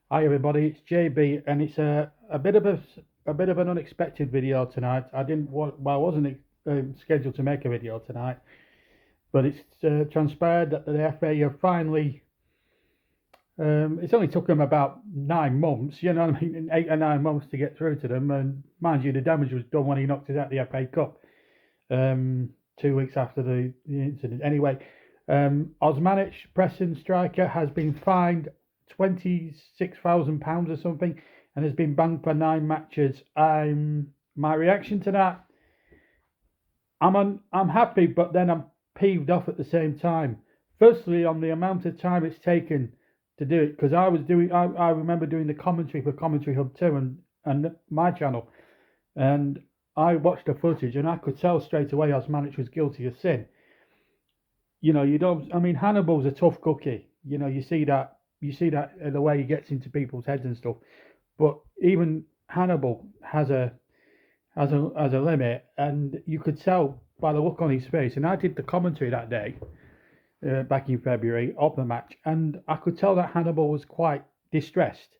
Hi everybody, it's JB, and it's a bit of an unexpected video tonight. I wasn't scheduled to make a video tonight, but it's transpired that the FA have finally. It's only took them about 9 months, you know what I mean, 8 or 9 months to get through to them. And mind you, the damage was done when he knocked us out the FA Cup, 2 weeks after the incident. Anyway, Osmajic, Preston striker, has been fined £26,000 or something, and has been banned for 9 matches. My reaction to that, I'm happy, but then I'm peeved off at the same time. Firstly, on the amount of time it's taken to do it, because I remember doing the commentary for Commentary Hub 2 and my channel, and I watched the footage and I could tell straight away Osmanic was guilty of sin. You know, you don't. I mean, Hannibal's a tough cookie. You know, you see that in the way he gets into people's heads and stuff. But even Hannibal has a limit, and you could tell by the look on his face. And I did the commentary that day, back in February of the match, and I could tell that Hannibal was quite distressed.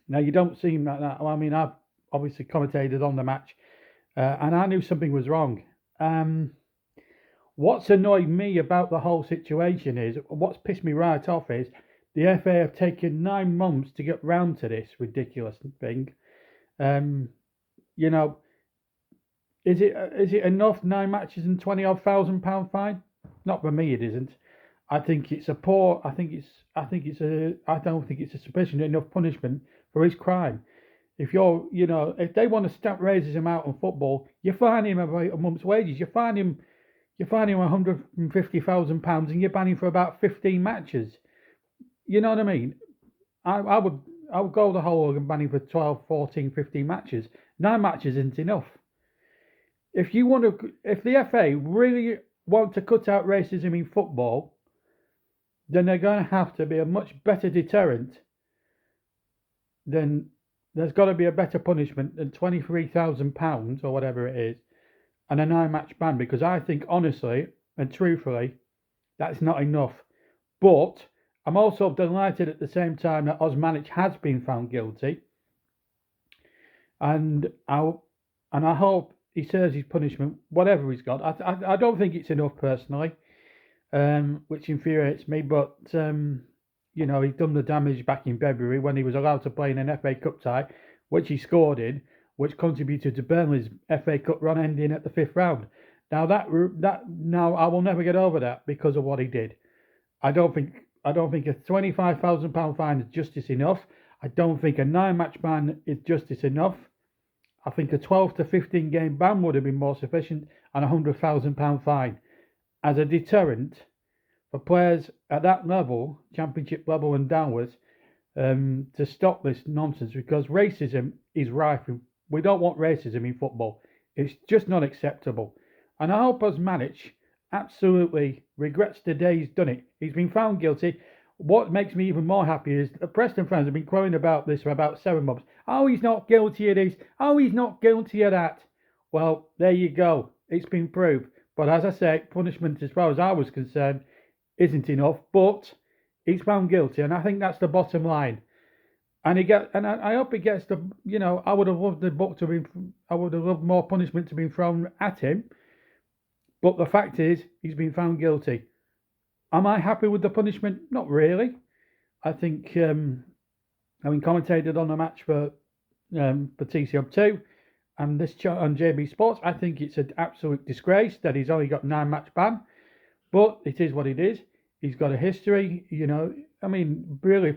Now you don't seem like that. Well, I mean, I've obviously commentated on the match, and I knew something was wrong. Um, what's annoyed me about the whole situation is, what's pissed me right off is, the FA have taken 9 months to get round to this ridiculous thing. Um, you know, is it enough? 9 matches and 20 odd thousand pound fine? Not for me, it isn't. I think it's a poor. I don't think it's a sufficient enough punishment for his crime. If they want to stamp racism out on football, you fine him about a month's wages. You fine him £150,000, and you ban him for about 15 matches. You know what I mean? I would go the whole hog and ban him for 12, 14, 15 matches. 9 matches isn't enough. If the FA really want to cut out racism in football, then they're going to have to be a much better deterrent. Then there's got to be a better punishment than £23,000 or whatever it is, and a 9 match ban. Because I think, honestly and truthfully, that's not enough. But I'm also delighted at the same time that Osmanic has been found guilty, and I hope he serves his punishment, whatever he's got. I don't think it's enough personally, which infuriates me. But he's done the damage back in February when he was allowed to play in an FA Cup tie, which he scored in, which contributed to Burnley's FA Cup run ending at the fifth round. Now now I will never get over that because of what he did. I don't think a £25,000 fine is justice enough. I don't think a 9 match ban is justice enough. I think a 12 to 15 game ban would have been more sufficient, and a £100,000 fine as a deterrent for players at that level, championship level and downwards, to stop this nonsense, because racism is rife. We don't want racism in football. It's just not acceptable. And I hope Osmanic absolutely regrets the day he's done it. He's been found guilty. What makes me even more happy is the Preston fans have been crowing about this for about 7 months. Oh, he's not guilty of this. Oh, he's not guilty of that. Well, there you go. It's been proved. But as I say, punishment, as far as I was concerned, isn't enough. But he's found guilty, and I think that's the bottom line. And I hope he gets the. I would have loved the book to be. I would have loved more punishment to be thrown at him. But the fact is, he's been found guilty. Am I happy with the punishment? Not really. I think, having commentated on the match for TCM 2 and this on JB Sports, I think it's an absolute disgrace that he's only got 9 match ban. But it is what it is. He's got a history, I mean, really,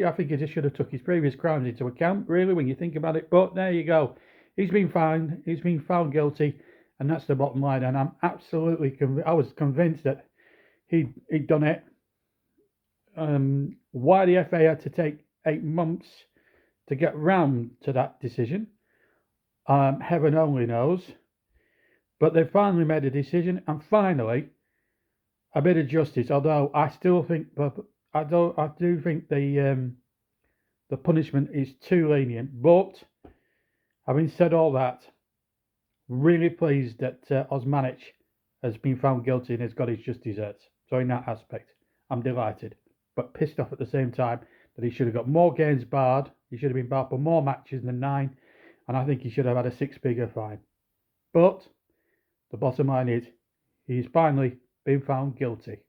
I think he just should have took his previous crimes into account, really, when you think about it. But there you go. He's been fined. He's been found guilty, and that's the bottom line. And I'm absolutely I was convinced that he'd done it. Why the FA had to take 8 months to get round to that decision, heaven only knows. But they finally made a decision, and finally a bit of justice. Although I still think, I do think the punishment is too lenient. But having said all that, really pleased that Osmanic has been found guilty and has got his just desserts. So in that aspect, I'm delighted, but pissed off at the same time that he should have got more games barred. He should have been barred for more matches than 9, and I think he should have had a 6-figure fine. But the bottom line is, he's finally been found guilty.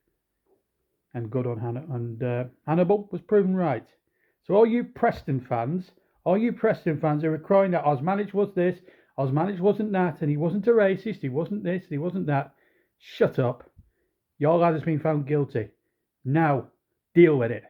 And good on Hannibal was proven right. So all you Preston fans who were crying that Osmajic was this, Osmajic wasn't that, and he wasn't a racist, he wasn't this, he wasn't that, shut up. Your lad has been found guilty. Now, deal with it.